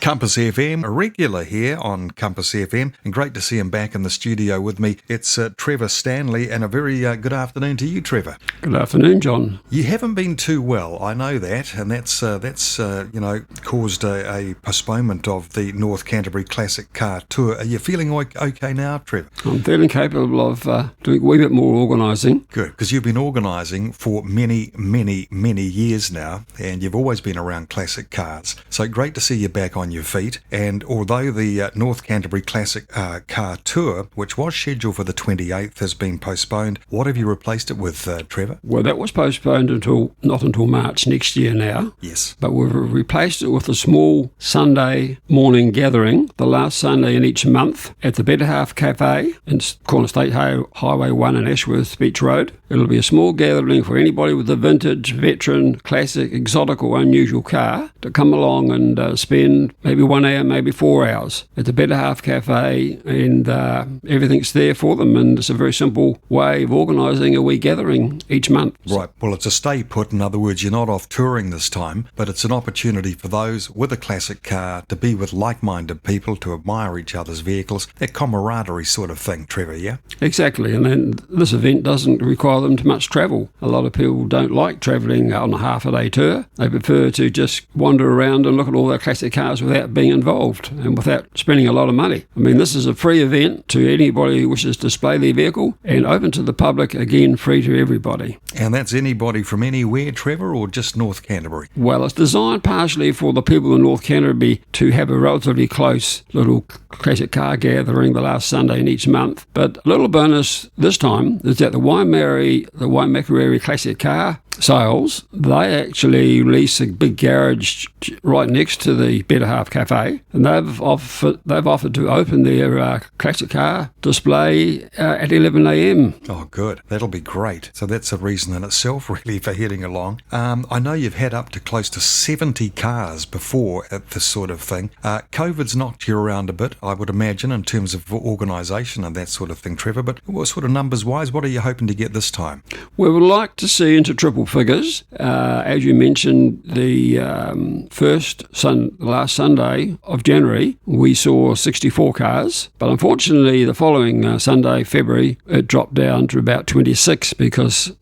Compass FM, a regular here on Compass FM, and great to see him back in the studio with me. It's Trevor Stanley, and a very good afternoon to you, Trevor. Good afternoon, John. You haven't been too well, I know that, and that's caused a postponement of the North Canterbury Classic Car Tour. Are you feeling okay now, Trevor? I'm feeling capable of doing a wee bit more organising. Good, because you've been organising for many, many, many years now, and you've always been around classic cars. So great to see you back on your feet. And although the North Canterbury Classic Car Tour, which was scheduled for the 28th, has been postponed, what have you replaced it with, Trevor? Well, that was postponed not until March next year now. Yes. But we've replaced it with a small Sunday morning gathering, the last Sunday in each month, at the Better Half Cafe in Corner State Highway 1 in Ashworth Beach Road. It'll be a small gathering for anybody with a vintage, veteran, classic, exotic or unusual car to come along and spend maybe 1 hour, maybe 4 hours at the Better Half Cafe, and everything's there for them, and it's a very simple way of organising a wee gathering each month. Right. Well, it's a stay put. In other words, you're not off touring this time, but it's an opportunity for those with a classic car to be with like-minded people, to admire each other's vehicles, that camaraderie sort of thing, Trevor, yeah? Exactly, and then this event doesn't require them to much travel. A lot of people don't like travelling on a half-a-day tour. They prefer to just wander around and look at all their classic cars without being involved and without spending a lot of money. I mean, this is a free event to anybody who wishes to display their vehicle, and open to the public, again, free to everybody. And that's anybody from anywhere, Trevor, or just North Canterbury? Well, it's designed partially for the people in North Canterbury to have a relatively close little classic car gathering the last Sunday in each month. But a little bonus this time is that the Waimakariri Classic Car Sales, they actually lease a big garage right next to the Better Half Cafe, and they've offered to open their classic car display at 11 a.m. Oh, good. That'll be great. So that's a reason in itself, really, for heading along. I know you've had up to close to 70 cars before at this sort of thing. COVID's knocked you around a bit, I would imagine, in terms of organisation and that sort of thing, Trevor, but what sort of numbers-wise, what are you hoping to get this time? We would like to see into triple figures. As you mentioned, the last Sunday of January, we saw 64 cars, but unfortunately the following Sunday, February, it dropped down to about 26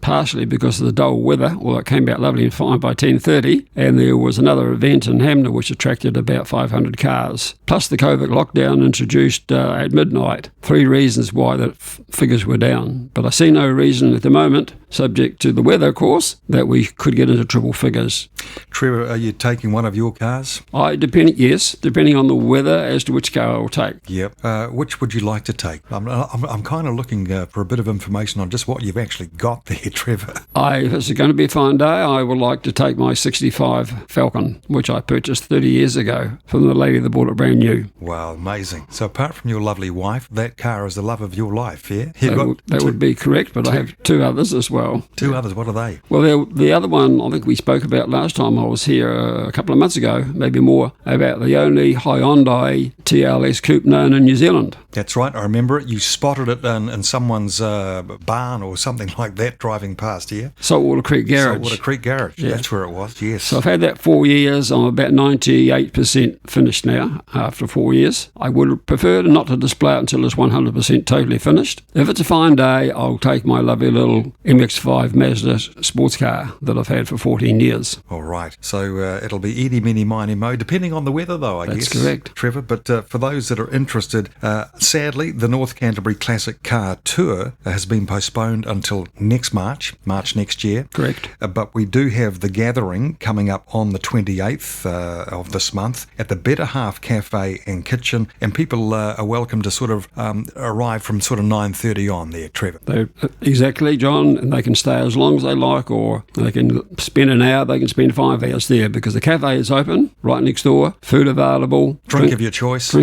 partially because of the dull weather, although it came out lovely and fine by 10:30, and there was another event in Hamner which attracted about 500 cars. Plus the COVID lockdown introduced at midnight. 3 reasons why the figures were down, but I see no reason at the moment, subject to the weather of course, that we could get into triple figures. Trevor, are you taking one of your cars? Depending on the weather as to which car I will take. Yep. Which would you like to take? I'm kind of looking for a bit of information on just what you've actually got there, Trevor. If it's going to be a fine day, I would like to take my 65 Falcon, which I purchased 30 years ago from the lady that bought it brand new. Wow, amazing. So apart from your lovely wife, that car is the love of your life, yeah? That would be correct, but I have 2 others as well. 2 others, what are they? Well, the other one I think we spoke about last time I was here a couple of months ago, maybe more, about the only Hyundai TLS coupe known in New Zealand. That's right, I remember it. You spotted it in someone's barn or something like that driving past here. Saltwater Creek Garage. Saltwater Creek Garage, yeah. That's where it was, yes. So I've had that 4 years. I'm about 98% finished now after 4 years. I would prefer not to display it until it's 100% totally finished. If it's a fine day, I'll take my lovely little MX-5 Mazda sports car that I've had for 14 years. All right. So it'll be eeny, meeny, miny, mo, depending on the weather, though, I guess. That's correct. Trevor, but for those that are interested, sadly, the North Canterbury Classic Car Tour has been postponed until next March next year. Correct. But we do have the gathering coming up on the 28th of this month at the Better Half Cafe and Kitchen, and people are welcome to sort of arrive from sort of 9:30 on there, Trevor. Exactly, John, and they can stay as long as they like, or they can spend an hour, they can spend 5 hours there, because the cafe is open right next door, food available. Drink of your choice.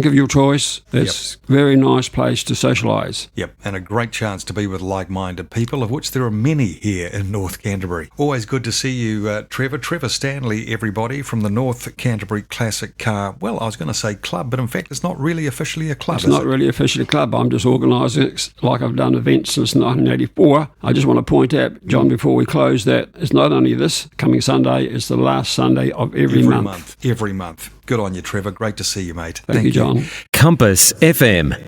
It's a very nice place to socialise. Yep, and a great chance to be with like-minded people, of which there are many here in North Canterbury. Always good to see you, Trevor. Trevor Stanley, everybody, from the North Canterbury Classic Car, well, I was going to say club, but in fact it's not really officially a club, It's not really officially a club. I'm just organising it like I've done events since 1984. I just want to point out, John, before we close that it's not only this coming Sunday, it's the last Sunday of every month. Every month. Good on you, Trevor. Great to see you, mate. Thank you, John. Compass FM.